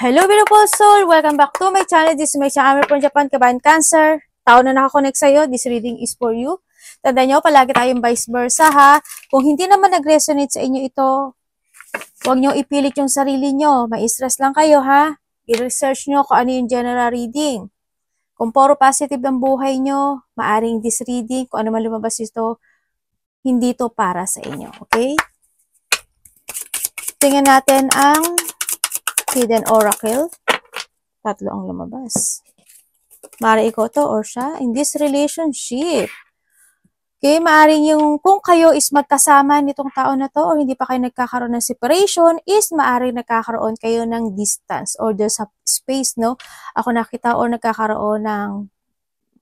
Hello beautiful soul! Welcome back to my channel. This is my channel from Japan, Kabayan Cancer. Tao na nakakonect sa'yo, this reading is for you. Tandaan nyo, palagi tayong vice versa ha. Kung hindi naman nag-resonate sa inyo ito, huwag nyo ipilit yung sarili nyo. Mai-stress lang kayo ha. I-research nyo kung ano yung general reading. Kung puro positive ang buhay nyo, maaring this reading, kung ano man lumabas ito, hindi to para sa inyo. Okay? Tingnan natin ang Hidden Oracle. Tatlo ang lumabas. Maari ikaw to or siya in this relationship. Okay, maaring yung kung kayo is magkasama nitong tao na to or hindi pa kayo nagkakaroon ng separation is maaring nagkakaroon kayo ng distance or there's a space, no? Ako nakita or nagkakaroon ng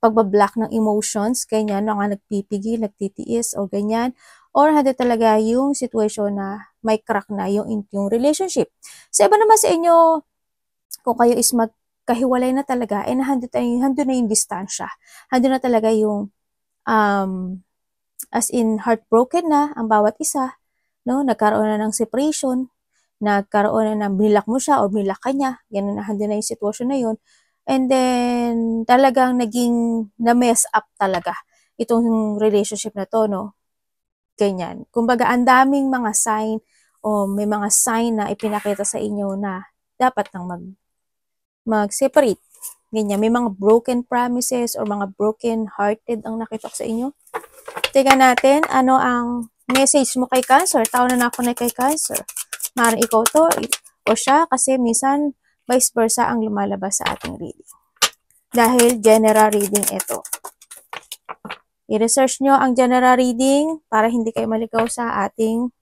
pagbablock ng emotions, ganyan, no? Nga nagpipigil, nagtitiis o ganyan. Or handa talaga yung situation na may crack na yung relationship. Sa iba naman sa inyo, kung kayo is magkahiwalay na talaga, eh hando na yung distansya. Hando na talaga yung as in heartbroken na ang bawat isa, no? Nagkaroon na ng separation, nagkaroon na ng binilak mo siya o binilak ka niya, ganun na, hando na yung sitwasyon na yun. And then, talagang naging na-mess up talaga itong relationship na to, no? Ganyan. Kumbaga, ang daming mga sign o may mga sign na ipinakita sa inyo na dapat nang mag-separate. Ganyan. May mga broken promises or mga broken hearted ang nakita sa inyo. Tingnan natin, ano ang message mo kay Cancer? Tao na ako na kay Cancer. Maaaring ikaw to o siya kasi minsan vice versa ang lumalabas sa ating reading. Dahil general reading ito. I-research nyo ang general reading para hindi kayo maligaw sa ating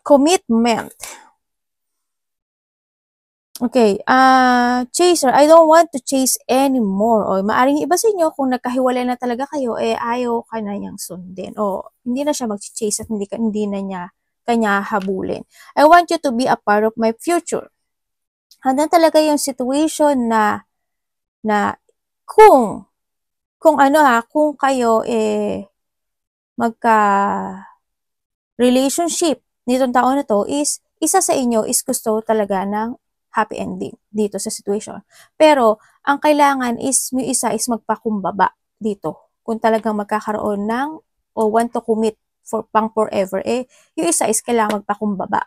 commitment. Okay, chaser, I don't want to chase anymore. O maaring iba sa inyo kung nagkahiwalay na talaga kayo, eh ayaw ka na niyang sundin. O hindi na siya mag-chase at hindi na niya kanya habulin. I want you to be a part of my future. Hanggang talaga yung situation na kung kayo magka relationship nitong tao na to is isa sa inyo is gusto talaga ng happy ending dito sa situation. Pero ang kailangan is yung isa is magpakumbaba dito. Kung talagang magkakaroon ng o want to commit for pang forever, yung isa is kailangan magpakumbaba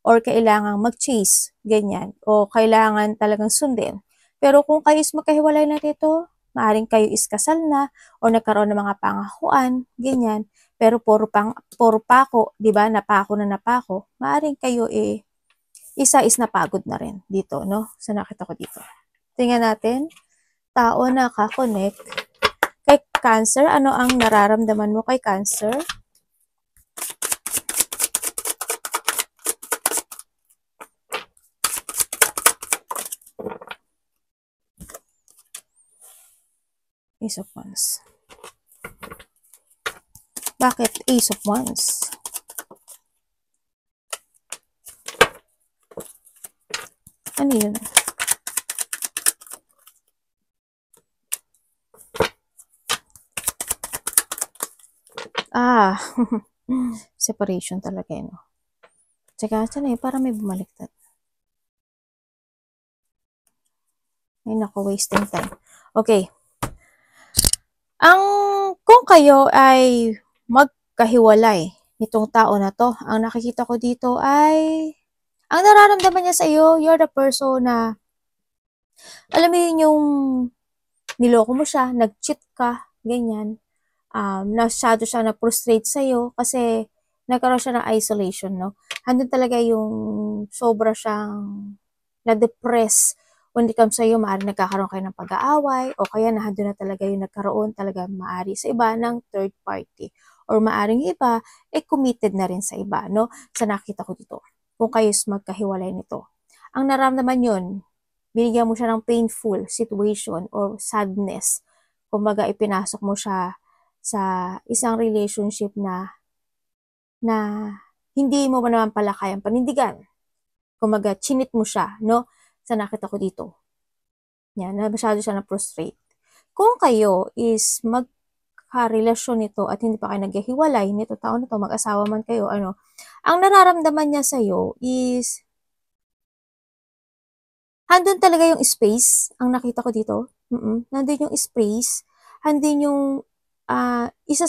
or kailangan mag-chase, ganyan, o kailangan talagang sundin. Pero kung kayo is magkahiwalay na dito, maaring kayo is kasal na o nagkaroon ng mga pangakuan, ganyan. Pero puro pako, 'di ba? Napako na napako. Maaring kayo isa is napagod na rin dito, no? Sa nakita ko dito. Tingnan natin, tao na ka-connect kay Cancer. Ano ang nararamdaman mo kay Cancer? Ace of Wands. Bakit Ace of Wands? Ano yun? Separation talaga yun. Tsaka, saan para may bumaliktad. Ay, naku, wasting time. Okay. Kung kayo ay magkahiwalay nitong tao na to, ang nakikita ko dito ay, ang nararamdaman niya sa iyo, you're the person na, alam mo yun yung niloko mo siya, nag-cheat ka, ganyan. Nasyado siya na-frustrate sa iyo kasi nagkaroon siya ng isolation, no? Handun talaga yung sobra siyang na-depress when it comes sa iyo, maaaring nagkakaroon kayo ng pag-aaway o kaya nandun na talaga yung nagkaroon talaga maari sa iba ng third party or maaring iba committed na rin sa iba, no? Sa nakita ko dito, kung kayo magkahiwalay nito. Ang naramdaman yun, binigyan mo siya ng painful situation or sadness. Kumbaga, ipinasok mo siya sa isang relationship na hindi mo naman pala kayang panindigan. Kumbaga, chinit mo siya, no? Sa nakita ko dito. Yan, masyado siya na-frustrate. Kung kayo is magka-relasyon nito at hindi pa kayo naghihiwalay nito tao na to, mag-asawa man kayo, ang nararamdaman niya sa'yo is Andun talaga yung space, ang nakita ko dito. Nandun yung space. Andun yung, isa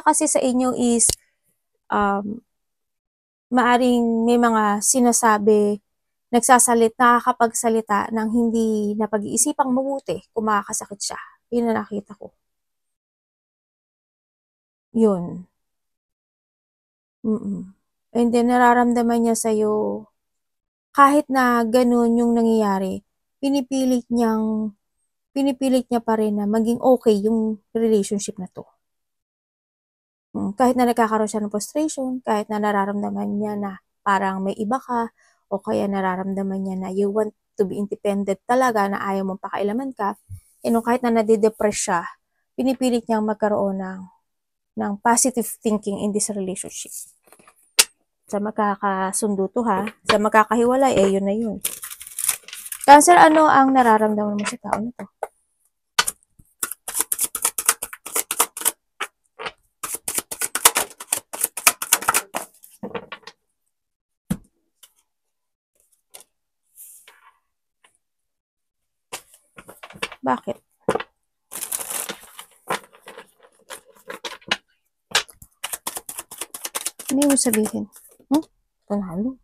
kasi sa inyo is, um, maaring may mga sinasabi, nakakapagsalita ng hindi napag-iisipang mabuti kung makakasakit siya. Yun ang nakita ko. Yun. And then, nararamdaman niya sa'yo, kahit na ganun yung nangyayari, pinipilit niya pa rin na maging okay yung relationship na to. Kahit na nagkakaroon siya ng frustration, kahit na nararamdaman niya na parang may iba ka, o kaya nararamdaman niya na you want to be independent talaga, na ayaw mong pakailaman ka, kahit na nadidepress siya, pinipilit niyang magkaroon ng positive thinking in this relationship. Sa makakasundo to ha, sa makakahiwalay, yun na yun. Cancer, ano ang nararamdaman mo sa tao na to? Bakit? Ano yung sabihin? Panalo?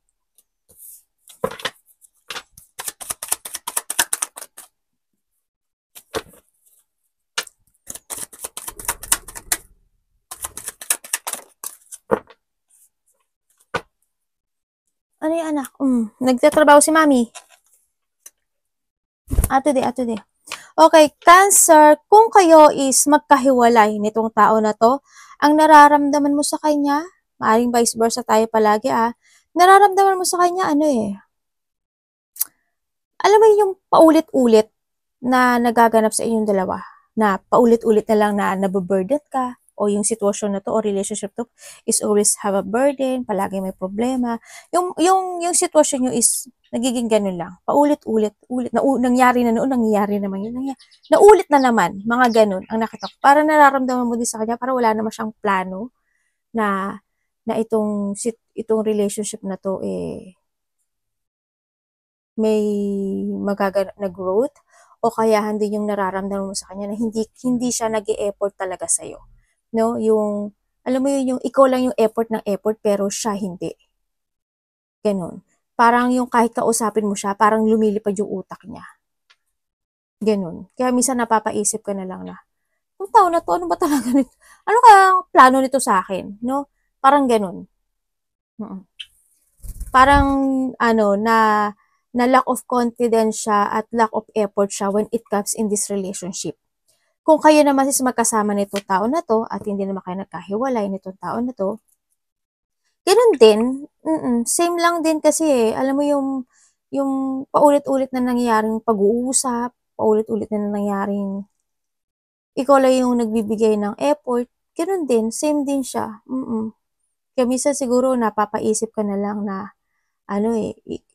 Ano yung anak? Nagtatrabaho si mami. Ato de. Okay, Cancer, kung kayo is magkahiwalay nitong tao na to, ang nararamdaman mo sa kanya, maaring vice versa tayo palagi nararamdaman mo sa kanya alam mo yung paulit-ulit na nagaganap sa inyong dalawa, na paulit-ulit na lang na nababurden ka, o yung sitwasyon na to o relationship to is always have a burden, palagi may problema. Yung sitwasyon nyo is nagiging ganun lang. Paulit-ulit, nangyari na noon, nangyayari naman yun. Naulit na naman, mga ganun ang nakita ko. Para nararamdaman mo din sa kanya, para wala naman siyang plano na itong relationship na to may magaganap na growth, o kaya hindi yung nararamdaman mo sa kanya na hindi siya nag-e-effort talaga sa iyo. No, yung alam mo yun, yung ikaw lang yung effort ng effort pero siya hindi. Ganun. Parang yung kahit kausapin mo siya, parang lumilipad yung utak niya. Ganun. Kaya minsan napapaisip ka na lang na, yung tao na to, ano ba talaga nito? Ano kaya ang plano nito sa akin? No? Parang ganun. Parang na lack of confidence siya at lack of effort siya when it comes in this relationship. Kung kayo naman is magkasama nitong tao na to at hindi naman kayo nagkahiwalay nitong tao na to, ganun din, same lang din kasi alam mo yung paulit-ulit na nangyayaring pag-uusap, paulit-ulit na nangyayaring ikaw lang yung nagbibigay ng effort, ganun din, same din siya. Kaya minsan siguro napapaisip ka na lang na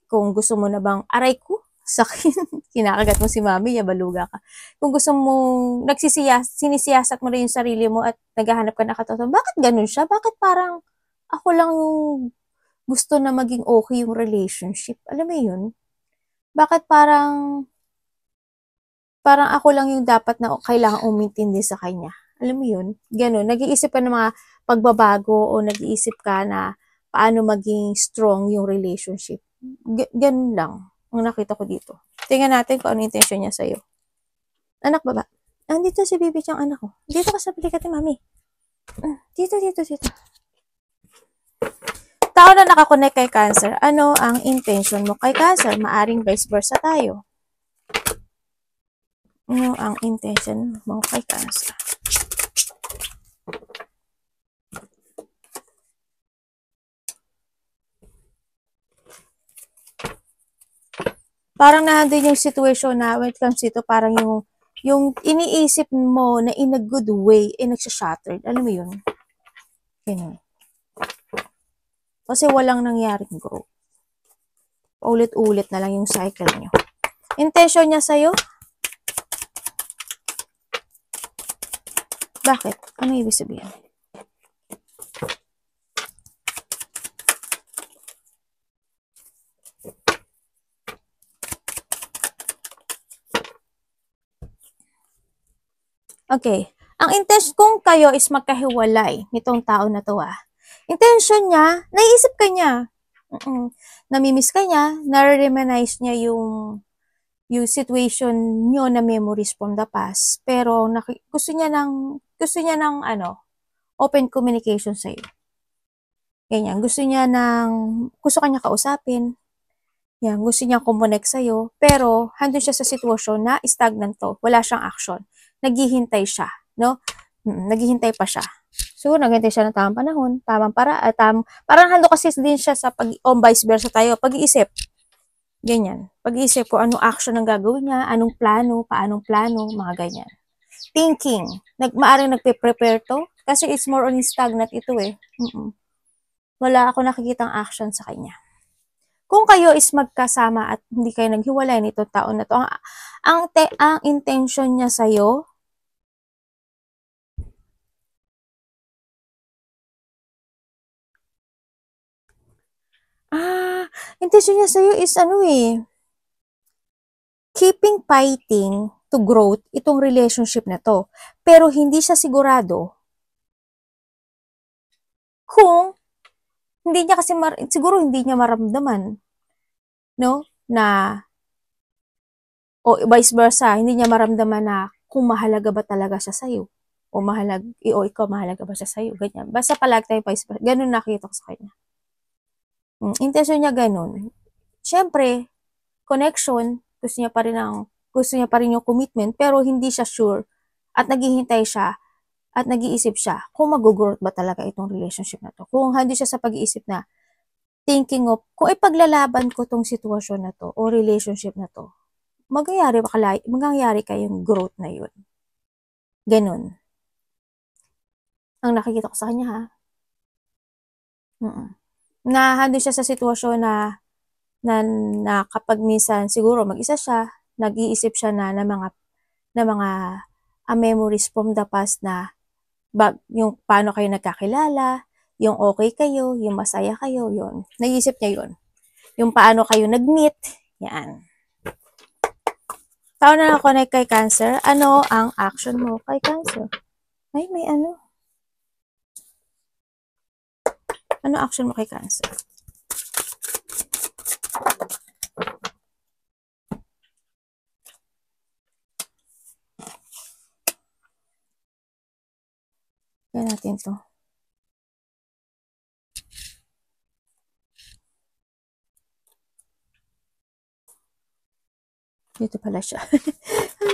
kung gusto mo na bang, aray ko, sakit, kinakagat mo si mami, yabaluga ka. Kung gusto mo, sinisiyasat mo rin yung sarili mo at naghahanap ka na katotohanan, bakit ganun siya? Bakit parang ako lang yung gusto na maging okay yung relationship? Alam mo yun? Bakit parang ako lang yung dapat na kailangan umintindi sa kanya? Alam mo yun? Ganun. Nag-iisip ka ng mga pagbabago o nag-iisip ka na paano maging strong yung relationship. Ganun lang ang nakita ko dito. Tingnan natin kung ano intention niya sa'yo. Anak ba ba? Andito si Bibi siyang anak ko. Dito ka sa balikat ni Mami. Dito. Tao na nakakonect kay Cancer, ano ang intention mo kay Cancer? Maaring vice versa tayo. Ano ang intention mo kay Cancer? Parang nandun yung situation na when it comes dito, parang yung iniisip mo na in a good way, nagsashattered. Alam mo yun? Ganun. Kasi walang nangyaring growth. Ulit-ulit na lang yung cycle nyo. Intention niya sa'yo? Bakit? Ano ibig sabihin? Okay. Ang intention, kung kayo is magkahiwalay nitong tao na to intention niya, naiisip ka niya. Namimiss ka niya, nare-reminisce niya yung situation niyo na memories from the past. Pero gusto niya ng open communication sa iyo. Ganyan, gusto kanya kausapin. Yan, gusto niya kumonek sa'yo, pero handun siya sa sitwasyon na stagnant to, wala siyang action. Naghihintay siya, no? Naghihintay pa siya. Siguro naghihintay siya ng tamang panahon, tamang parang hando kasi din siya sa vice versa tayo, pag-iisip. Ganyan. Pag-iisip ko anong action ang gagawin niya, anong plano, paanong plano, mga ganyan. Thinking. Maaring nagpe-prepare to, kasi it's more on stagnant ito eh. Wala ako nakikitang action sa kanya. Kung kayo is magkasama at hindi kayo naghiwalay nito taon na to, ang intention niya sa'yo, intention niya sa'yo is keeping fighting to growth itong relationship na to. Pero hindi siya sigurado kung hindi niya kasi, siguro hindi niya maramdaman, no? Na, o vice versa, hindi niya maramdaman na kung mahalaga ba talaga siya sa'yo. O ikaw mahalaga ba siya sa'yo. Ganyan. Basta palagi tayo vice versa. Ganun nakita ko sa kanya. Intention niya ganun. Siyempre, connection, gusto niya pa rin yung commitment, pero hindi siya sure. At naghihintay siya at nag-iisip siya kung mag-growth ba talaga itong relationship na to. Kung hindi siya sa pag-iisip na thinking of, kung ipaglalaban ko tong sitwasyon na to o relationship na to, mangyayari kayong growth na yun. Ganun. Ang nakikita ko sa kanya na hando siya sa sitwasyon na kapag minsan siguro mag-isa siya, nag-iisip siya na mga memories from the past na yung paano kayo nagkakilala, yung okay kayo, yung masaya kayo, yun. Nag-iisip niya yun. Yung paano kayo nag-meet, yan. Tao na connect kay Cancer, ano ang action mo kay Cancer? Ay, may ano. Ano action mo kay Cancer? Yan natin to. Dito pala siya.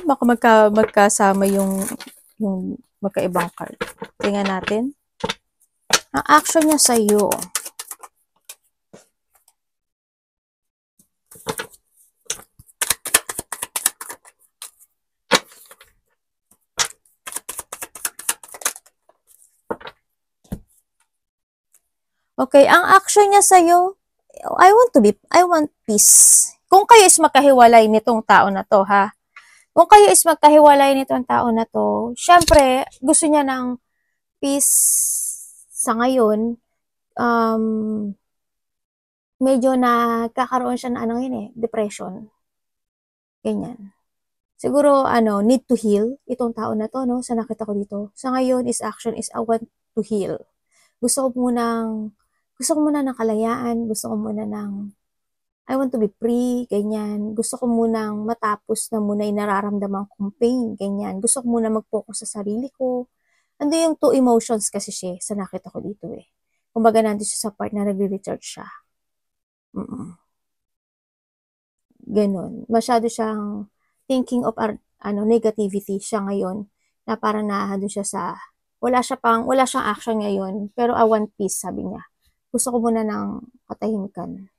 Baka magkasama yung magkaibang card. Tingnan natin. Ang action niya sa iyo. Okay, ang action niya sa iyo, I want peace. Kung kayo is magkahiwalay nitong tao na to, ha? Kung kayo is magkahiwalay nitong tao na to, syempre, gusto niya ng peace sa ngayon. Medyo nagkakaroon siya ng depression. Ganyan. Siguro, need to heal itong tao na to, no? Sa nakita ko dito. Sa ngayon, action is I want to heal. Gusto ko muna ng kalayaan. Gusto ko muna ng I want to be free, ganyan. Gusto ko munang matapos na muna yung nararamdaman kong pain, ganyan. Gusto ko muna mag-focus sa sarili ko. Ando yung two emotions kasi siya sa nakita ko dito eh. Kumbaga nandito siya sa part na nagre-recharge siya. Ganon. Masyado siyang thinking of negativity siya ngayon na parang nahado siya sa wala siyang action ngayon pero I want peace, sabi niya. Gusto ko muna ng katahimikan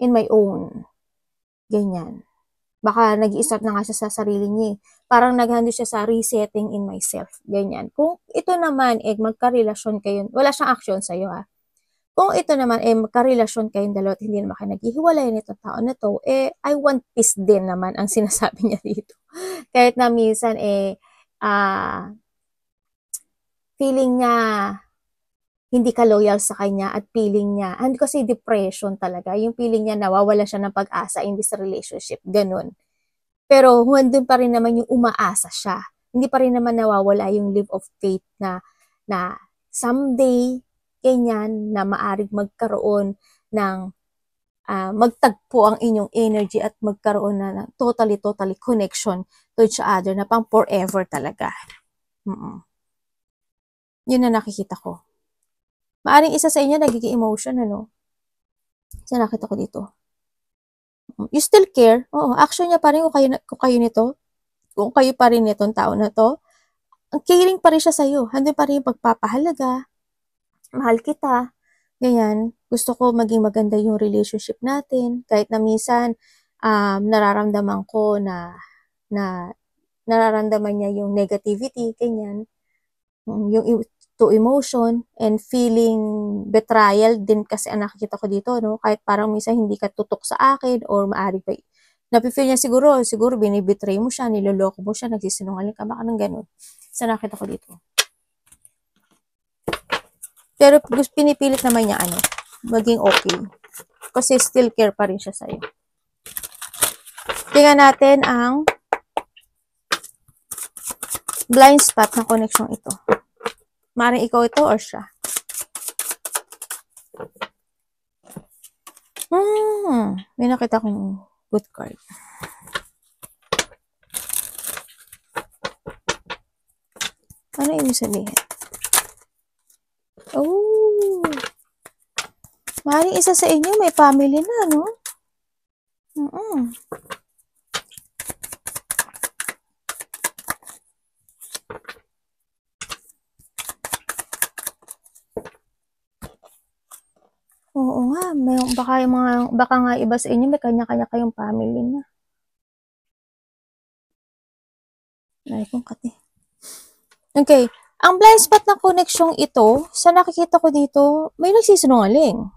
in my own. Ganyan. Baka nag-i-start na nga siya sa sarili niya. Parang naghando siya sa resetting in myself. Ganyan. Kung ito naman, magka-relasyon kayo, wala siyang action sa'yo ha. Kung ito naman, magka-relasyon kayong dalawa at hindi naman kayo naghihiwalay nitong tao na to, I want peace din naman ang sinasabi niya dito. Kahit na minsan, feeling niya, hindi ka loyal sa kanya at feeling niya, kasi depression talaga, yung feeling niya nawawala siya ng pag-asa in this relationship, ganun. Pero doon pa rin naman yung umaasa siya hindi pa rin naman nawawala yung leap of faith na someday, ganyan, na maaring magkaroon ng magtagpo ang inyong energy at magkaroon na ng totally connection to each other na pang forever talaga. Yun na nakikita ko. Maaring isa sa inyo nagiging emotion, ano? So, nakita ko dito. You still care? Oo, action niya pa rin kung kayo nito. Kung kayo pa rin itong tao na to. Ang caring pa rin siya sa'yo. Handun pa rin yung pagpapahalaga. Mahal kita. Ganyan, gusto ko maging maganda yung relationship natin. Kahit na minsan, nararamdaman ko na nararamdaman niya yung negativity, ganyan. Yung to emotion and feeling betrayal din kasi ang nakikita ko dito, no? Kahit parang minsan hindi ka tutok sa akin or maaari pa, napifeel niya siguro binibetray mo siya, niloloko mo siya, nagsisinungaling ka, baka nang ganun. Sa nakita ko dito. Pero pinipilit naman niya maging okay. Kasi still care pa rin siya sa'yo. Tingnan natin ang blind spot na connection ito. Maring ikaw ito or siya. May nakita kong good card. Ano ibig sabihin? Oh! Maring isa sa inyo may family na, no? Oo nga, baka nga iba sa inyo may kanya-kanya kayong family na. Ay, kung kati. Okay. Ang blind spot ng connection ito, sa nakikita ko dito, may nagsisinungaling.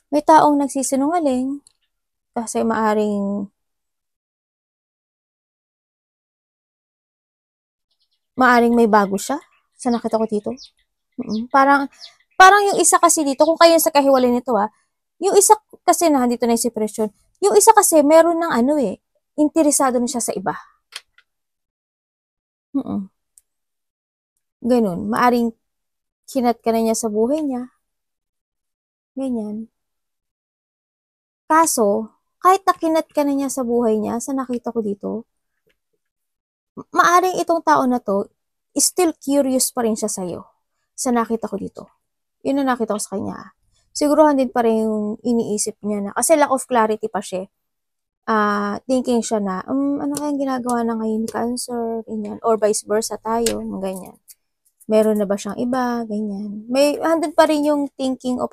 May taong nagsisinungaling kasi maaring may bago siya. Sa nakita ko dito. Parang yung isa kasi dito, kung kayo sa kahiwalay nito yung isa kasi nandito na yung separation, yung isa kasi meron ng interesado na siya sa iba. Ganun. Maaring kinat ka na niya sa buhay niya. Ganyan. Kaso, kahit nakinat ka na niya sa buhay niya, sa nakita ko dito, maaring itong tao na to, still curious pa rin siya sa'yo. Sa nakita ko dito. Yun ang nakita ko sa kanya. Siguruhan din pa rin yung iniisip niya na, kasi lack of clarity pa siya. Thinking siya na, ano kayang ginagawa na ngayon ni Cancer, ganyan, or vice versa tayo, ganyan. Meron na ba siyang iba, ganyan. May, andun pa rin yung thinking of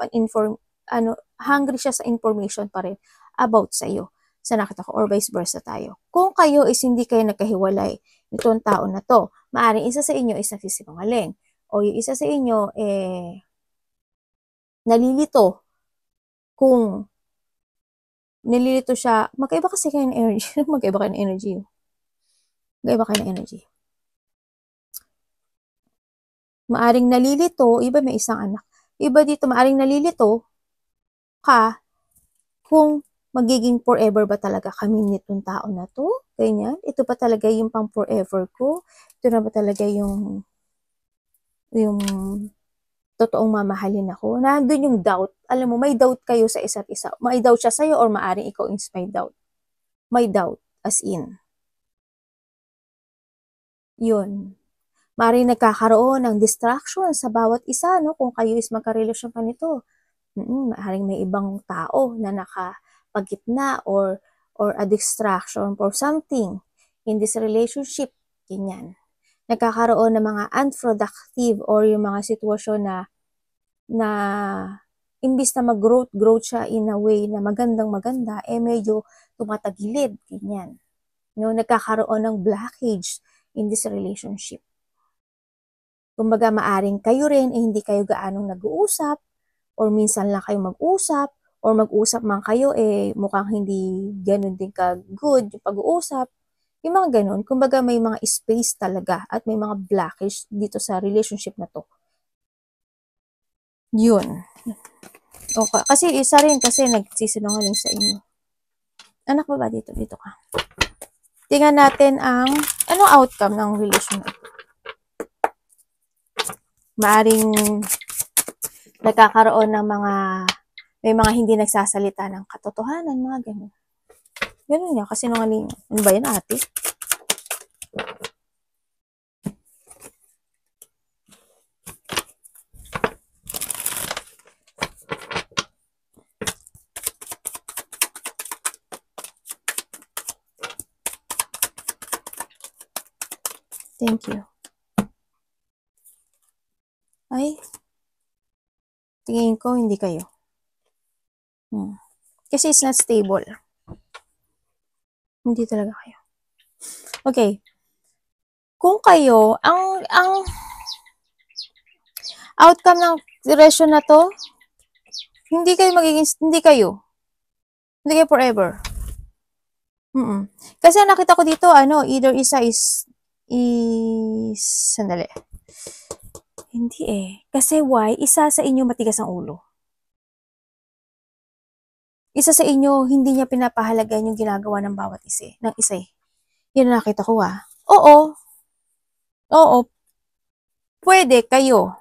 hungry siya sa information pa rin about sa'yo, sa nakita ko, or vice versa tayo. Kung kayo is hindi kayo nagkahiwalay, itong tao na to, maaaring isa sa inyo is nagsisinungaling, o yung isa sa inyo, nalilito siya, magkaiba kasi kayo ng energy. Magkaiba kayo ng energy. Maaring nalilito, iba may isang anak. Iba dito, maaring nalilito ka kung magiging forever ba talaga kami nitong tao na to? Ganyan. Ito pa talaga yung pang forever ko? Ito na ba talaga yung totoong mamahalin ako? Nandun yung doubt. Alam mo, may doubt kayo sa isa't isa. May doubt siya sa'yo or maaring ikaw is may doubt. May doubt, as in. Yun. Maaring nagkakaroon ng distraction sa bawat isa, no? Kung kayo is magkarelasyon pa nito. Maaring may ibang tao na nakapagitna or a distraction for something in this relationship. Ganyan. Nagkakaroon ng mga unproductive or yung mga sitwasyon na imbis na mag-growth siya in a way na maganda, medyo tumatagilid. Ganyan. No, nagkakaroon ng blockage in this relationship. Kumbaga, maaring kayo rin hindi kayo gaanong nag-uusap or minsan lang kayo mag-usap or mag-usap man kayo mukhang hindi ganun din ka-good yung pag-uusap. Yung mga ganun, kumbaga may mga space talaga at may mga blockage dito sa relationship na to. Yun. Okay. Kasi isa rin kasi nagsisinungaling sa inyo. Anak ba dito? Dito ka. tingnan natin anong outcome ng relation na ito. Maaring nagkakaroon ng may mga hindi nagsasalita ng katotohanan, mga ganun. Ganun nga, kasi nungaling. Ano ba yan, ate? Thank you. Ay, tingin ko hindi kayo. Kasi it's not stable. Hindi talaga kayo. Okay. Kung kayo, ang outcome ng relation na to, hindi kayo forever. Kasi nakita ko dito, either isa sandali. Hindi Kasi why? Isa sa inyo matigas ang ulo. Isa sa inyo, hindi niya pinapahalagan yung ginagawa ng bawat isa. Yan ang nakita ko Oo. Pwede kayo.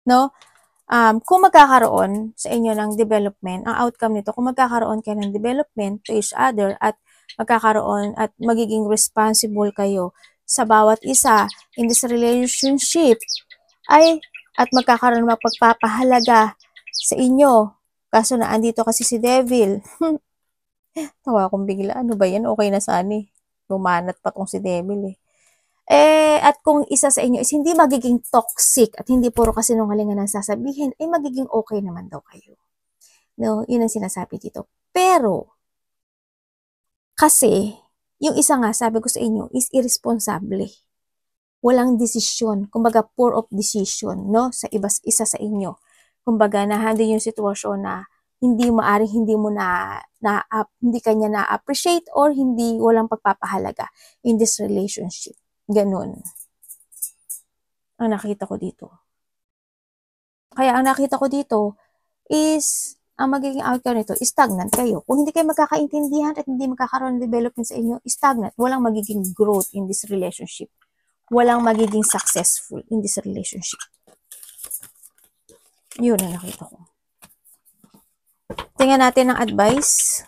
No? Kung magkakaroon sa inyo ng development, ang outcome nito, kung magkakaroon kayo ng development to each other at magkakaroon at magiging responsible kayo sa bawat isa in this relationship, at magkakaroon ng pagpapahalaga sa inyo. Kaso na andito kasi si Devil. Tawa akong bigla. Ano ba yan? Okay na sana bumanat pa tong si Devil at kung isa sa inyo is hindi magiging toxic at hindi puro kasinungalingan ang sasabihin, magiging okay naman daw kayo. No, yun ang sinasabi dito. Pero, kasi, yung isa nga, sabi ko sa inyo, is irresponsible. Walang desisyon. Kumbaga, poor of decision, no? Sa isa sa inyo. Kumbaga, na-handle yung sitwasyon na hindi kanya na-appreciate or walang pagpapahalaga in this relationship. Ganun. Ang nakita ko dito. Kaya ang nakita ko dito is, ang magiging outcome nito, stagnant kayo. Kung hindi kayo magkakaintindihan at hindi magkakaroon ng development sa inyo, stagnant. Walang magiging growth in this relationship. Walang magiging successful in this relationship. Yun ang nakita ko. Tingnan natin ang advice.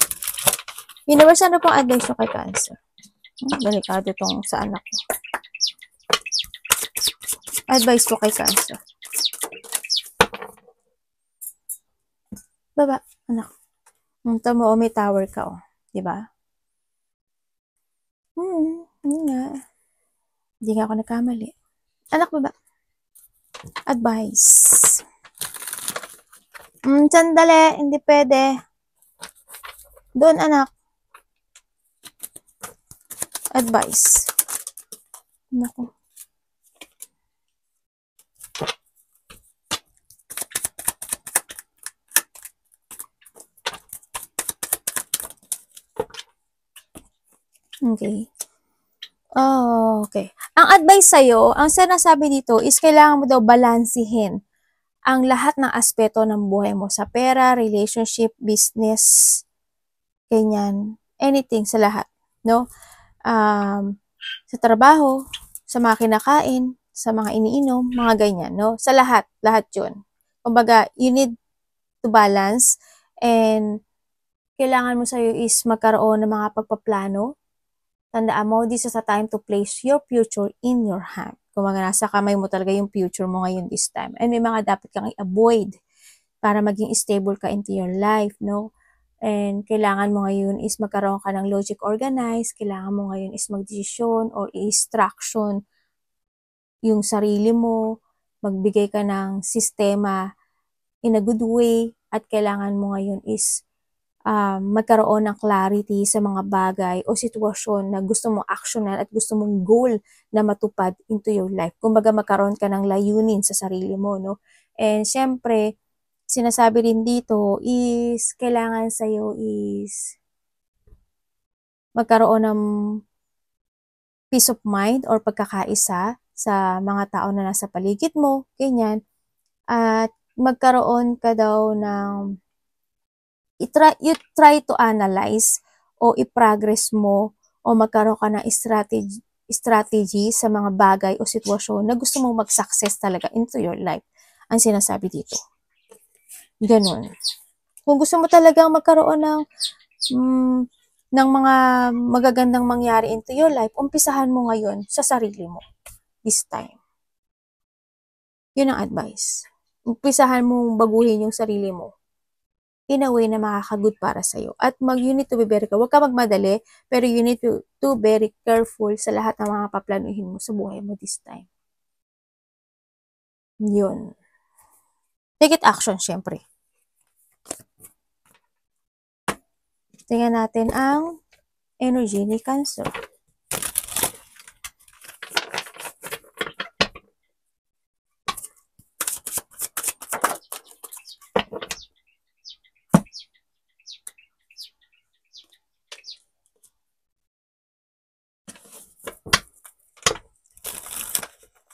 Universe, ano pong advice nyo kay Cancer? Delikado itong sa anak ko. Advice ko kay Cancer. Baba, anak. Tama may tower ka, diba? Hindi nga. Hindi nga ako nagkamali. Anak, baba. Advice. Sandali, hindi pwede. Doon, anak. Advice. Naku. Okay. Okay. Ang advice sa'yo, ang sinasabi dito is kailangan mo daw balansihin ang lahat ng aspeto ng buhay mo sa pera, relationship, business, ganyan, anything sa lahat, no? Sa trabaho, sa mga kinakain, sa mga iniinom, mga ganyan, no? Sa lahat yun. Kumbaga, you need to balance and kailangan mo sa'yo is magkaroon ng mga pagpaplano. Tandaan mo, this is a time to place your future in your hand. Kung nasa kamay mo talaga yung future mo ngayon this time. And may mga dapat kang i-avoid para maging stable ka into your life, no? And kailangan mo ngayon is magkaroon ka ng logic organized. Kailangan mo ngayon is magdesisyon or i-instruction yung sarili mo. Magbigay ka ng sistema in a good way. At kailangan mo ngayon is magkaroon ng clarity sa mga bagay o sitwasyon na gusto mong actionan at gusto mong goal na matupad into your life. Kumbaga magkaroon ka ng layunin sa sarili mo, no? And syempre, sinasabi rin dito is kailangan sa'yo is magkaroon ng peace of mind or pagkakaisa sa mga tao na nasa paligid mo, ganyan. At magkaroon ka daw ng you try to analyze o i-progress mo o magkaroon ka ng strategy sa mga bagay o sitwasyon na gusto mong mag-success talaga into your life. Ang sinasabi dito. Ganun. Kung gusto mo talagang magkaroon ng mga magagandang mangyari into your life, umpisahan mo ngayon sa sarili mo. This time. Yun ang advice. Umpisahan mong baguhin yung sarili mo in a way na makakagood para sa'yo. At you need to be very careful. Huwag ka magmadali, pero you need to very careful sa lahat ng mga paplanuhin mo sa buhay mo this time. Yun. Take it action, syempre. Tingnan natin ang energy ni Cancer.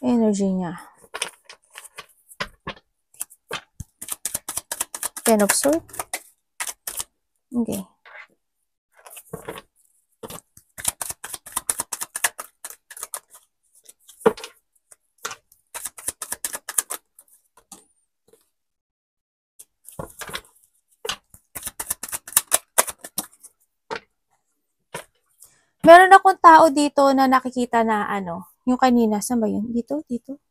Energy niya. Ten of Swords. Okay. Meron akong tao dito na nakikita na yung kanina, saan ba yun? Dito?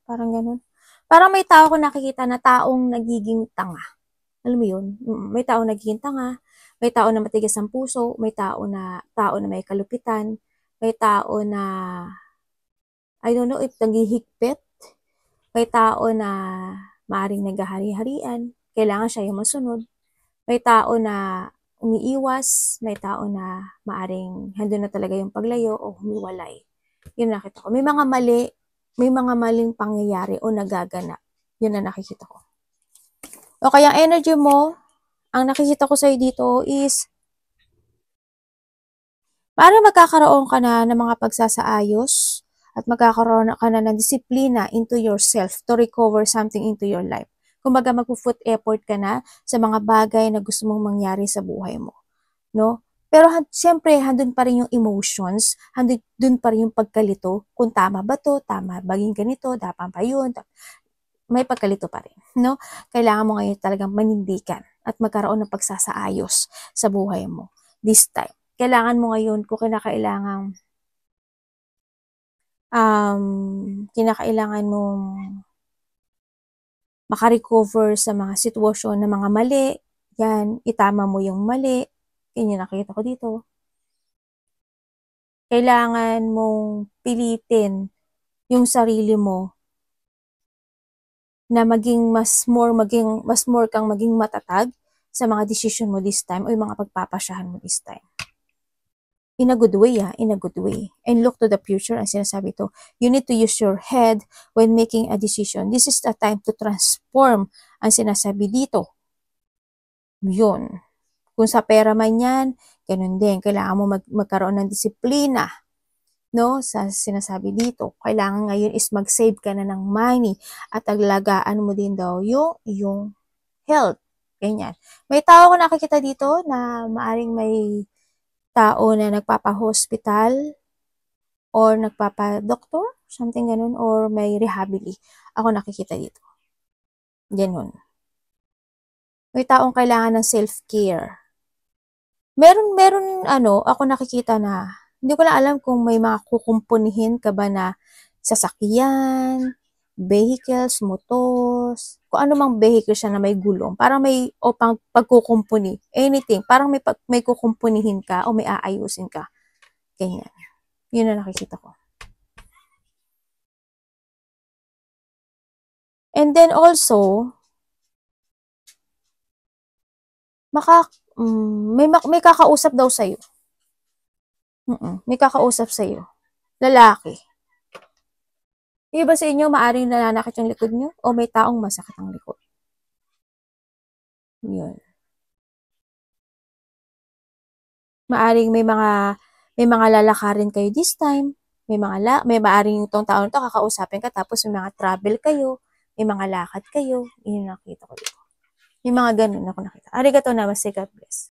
Parang ganun. Parang may tao ko nakikita na taong nagiging tanga. Alam mo yun? May tao nagiging tanga, may tao na matigas ang puso, may tao na may kalupitan, may tao na, I don't know if naghihigpit, may tao na maaring naghahari-harian, kailangan siya yung masunod, may tao na umiiwas, may tao na maaring handun na talaga yung paglayo o humiwalay. Yun nakita ko. May mga maling pangyayari o nagaganap. Yun na nakikita ko. O kaya energy mo, ang nakikita ko sa'yo dito is parang magkakaroon ka na ng mga pagsasaayos at magkakaroon ka na ng disiplina into yourself to recover something into your life. Kumbaga magpo-put effort ka na sa mga bagay na gusto mong mangyari sa buhay mo, no? Pero siyempre, handun pa rin yung emotions, handun pa rin yung pagkalito, kung tama ba to, tama baging ganito, dapat pa yun, may pagkalito pa rin, no? Kailangan mo ngayon talagang manindigan at magkaroon ng pagsasaayos sa buhay mo this time. Kailangan mo ngayon kung kinakailangan mong makarecover sa mga sitwasyon na mga mali, yan, itama mo yung mali, yan yung nakita ko dito. Kailangan mong pilitin yung sarili mo na maging mas more kang maging matatag sa mga decision mo this time o yung mga pagpapasyahan mo this time. In a good way, in a good way. And look to the future, ang sinasabi to. You need to use your head when making a decision. This is the time to transform, ang sinasabi dito. Yun. Kung sa pera man yan, ganun din. Kailangan mo magkaroon ng disiplina. No? Sa sinasabi dito, kailangan ngayon is mag-save ka na ng money at aglagaan mo din daw yung health. Ganyan. May tao ko nakikita dito na maaring may tao na nagpapa-hospital or nagpapa-doktor, something ganun, or may rehabili. Ako nakikita dito. Ganun. May taong kailangan ng self-care. Meron ako nakikita na, hindi ko na alam kung may mga kukumpunihin ka ba na sasakyan, vehicles, motors, kung ano mang vehicle siya na may gulong, parang may pagkukumpuni, anything, parang may kukumpunihin ka o may aayusin ka. Ganyan. Yun na nakikita ko. And then also, may kakausap daw sa'yo. May kakausap sa'yo. Lalaki. Iba sa inyo, maaring nananakit yung likod nyo o may taong masakit ang likod. Yun. Maaring may mga lalakarin kayo this time. May maaring itong taon to kakausapin ka tapos may mga travel kayo, may mga lakad kayo. Yun nakita ko dito. Yung mga ganun ako nakita. Arigato namaste, God bless.